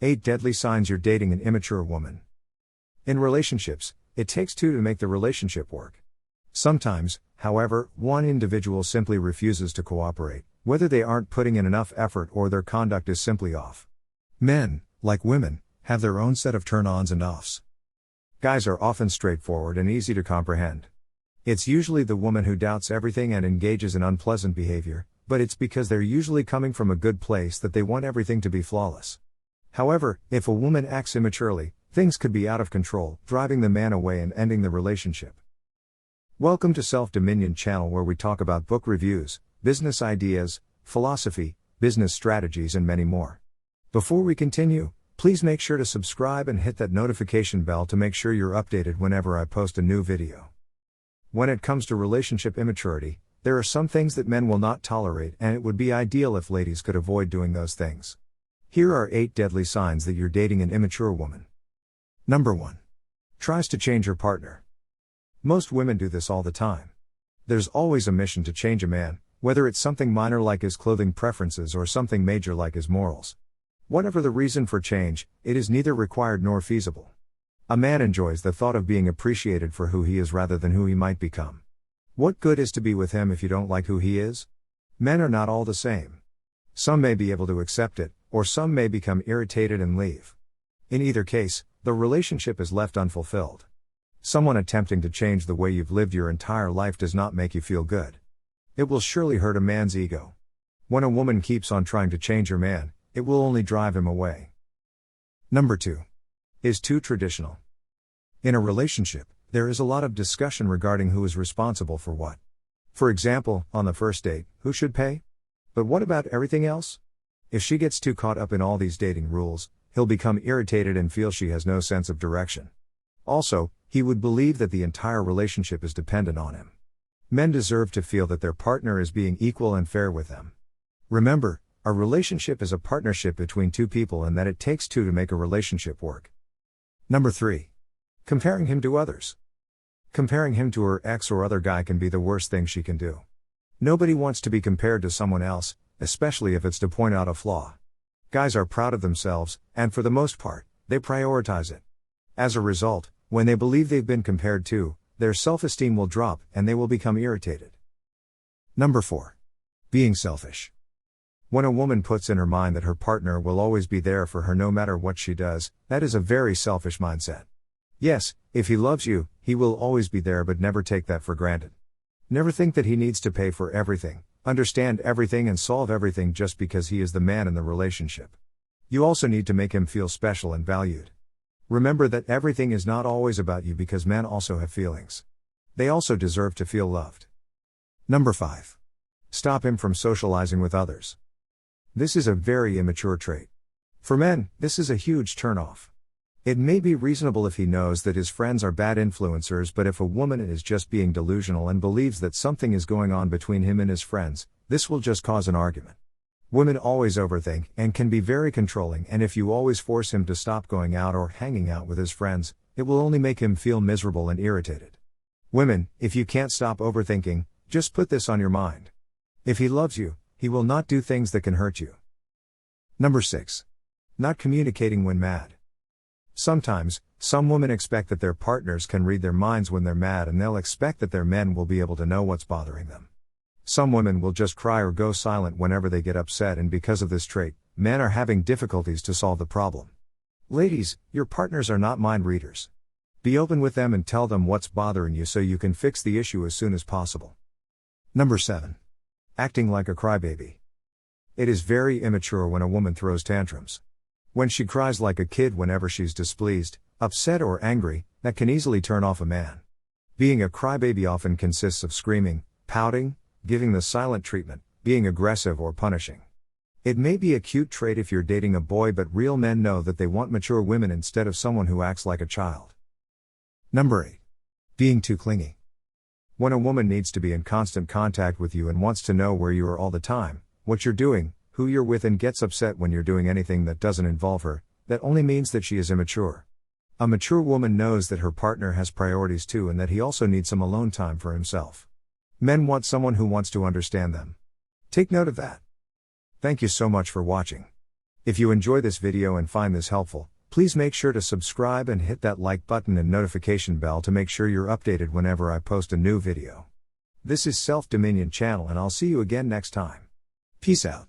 8 Deadly Signs You're Dating an Immature Woman. In relationships, it takes two to make the relationship work. Sometimes, however, one individual simply refuses to cooperate, whether they aren't putting in enough effort or their conduct is simply off. Men, like women, have their own set of turn-ons and offs. Guys are often straightforward and easy to comprehend. It's usually the woman who doubts everything and engages in unpleasant behavior, but it's because they're usually coming from a good place that they want everything to be flawless. However, if a woman acts immaturely, things could be out of control, driving the man away and ending the relationship. Welcome to Self-Dominion channel, where we talk about book reviews, business ideas, philosophy, business strategies and many more. Before we continue, please make sure to subscribe and hit that notification bell to make sure you're updated whenever I post a new video. When it comes to relationship immaturity, there are some things that men will not tolerate, and it would be ideal if ladies could avoid doing those things. Here are 8 deadly signs that you're dating an immature woman. Number 1. Tries to change her partner. Most women do this all the time. There's always a mission to change a man, whether it's something minor like his clothing preferences or something major like his morals. Whatever the reason for change, it is neither required nor feasible. A man enjoys the thought of being appreciated for who he is rather than who he might become. What good is to be with him if you don't like who he is? Men are not all the same. Some may be able to accept it, or some may become irritated and leave. In either case, the relationship is left unfulfilled. Someone attempting to change the way you've lived your entire life does not make you feel good. It will surely hurt a man's ego. When a woman keeps on trying to change her man, it will only drive him away. Number 2. Is too traditional. In a relationship, there is a lot of discussion regarding who is responsible for what. For example, on the first date, who should pay? But what about everything else? If she gets too caught up in all these dating rules, he'll become irritated and feel she has no sense of direction. Also, he would believe that the entire relationship is dependent on him. Men deserve to feel that their partner is being equal and fair with them. Remember, a relationship is a partnership between two people, and that it takes two to make a relationship work. Number 3. Comparing him to others. Comparing him to her ex or other guy can be the worst thing she can do. Nobody wants to be compared to someone else, especially if it's to point out a flaw. Guys are proud of themselves, and for the most part, they prioritize it. As a result, when they believe they've been compared to, their self-esteem will drop and they will become irritated. Number 4. Being selfish. When a woman puts in her mind that her partner will always be there for her no matter what she does, that is a very selfish mindset. Yes, if he loves you, he will always be there, but never take that for granted. Never think that he needs to pay for everything, understand everything and solve everything just because he is the man in the relationship. You also need to make him feel special and valued. Remember that everything is not always about you, because men also have feelings. They also deserve to feel loved. Number 5. Stop him from socializing with others. This is a very immature trait. For men, this is a huge turn-off. It may be reasonable if he knows that his friends are bad influencers, but if a woman is just being delusional and believes that something is going on between him and his friends, this will just cause an argument. Women always overthink and can be very controlling, and if you always force him to stop going out or hanging out with his friends, it will only make him feel miserable and irritated. Women, if you can't stop overthinking, just put this on your mind. If he loves you, he will not do things that can hurt you. Number 6. Not communicating when mad. Sometimes, some women expect that their partners can read their minds when they're mad, and they'll expect that their men will be able to know what's bothering them. Some women will just cry or go silent whenever they get upset, and because of this trait, men are having difficulties to solve the problem. Ladies, your partners are not mind readers. Be open with them and tell them what's bothering you so you can fix the issue as soon as possible. Number 7. Acting like a crybaby. It is very immature when a woman throws tantrums. When she cries like a kid whenever she's displeased, upset or angry, that can easily turn off a man. Being a crybaby often consists of screaming, pouting, giving the silent treatment, being aggressive or punishing. It may be a cute trait if you're dating a boy, but real men know that they want mature women instead of someone who acts like a child. Number 8. Being too clingy. When a woman needs to be in constant contact with you and wants to know where you are all the time, what you're doing, who you're with, and gets upset when you're doing anything that doesn't involve her, that only means that she is immature. A mature woman knows that her partner has priorities too, and that he also needs some alone time for himself. Men want someone who wants to understand them. Take note of that. Thank you so much for watching. If you enjoy this video and find this helpful, please make sure to subscribe and hit that like button and notification bell to make sure you're updated whenever I post a new video. This is Self Dominion Channel, and I'll see you again next time. Peace out.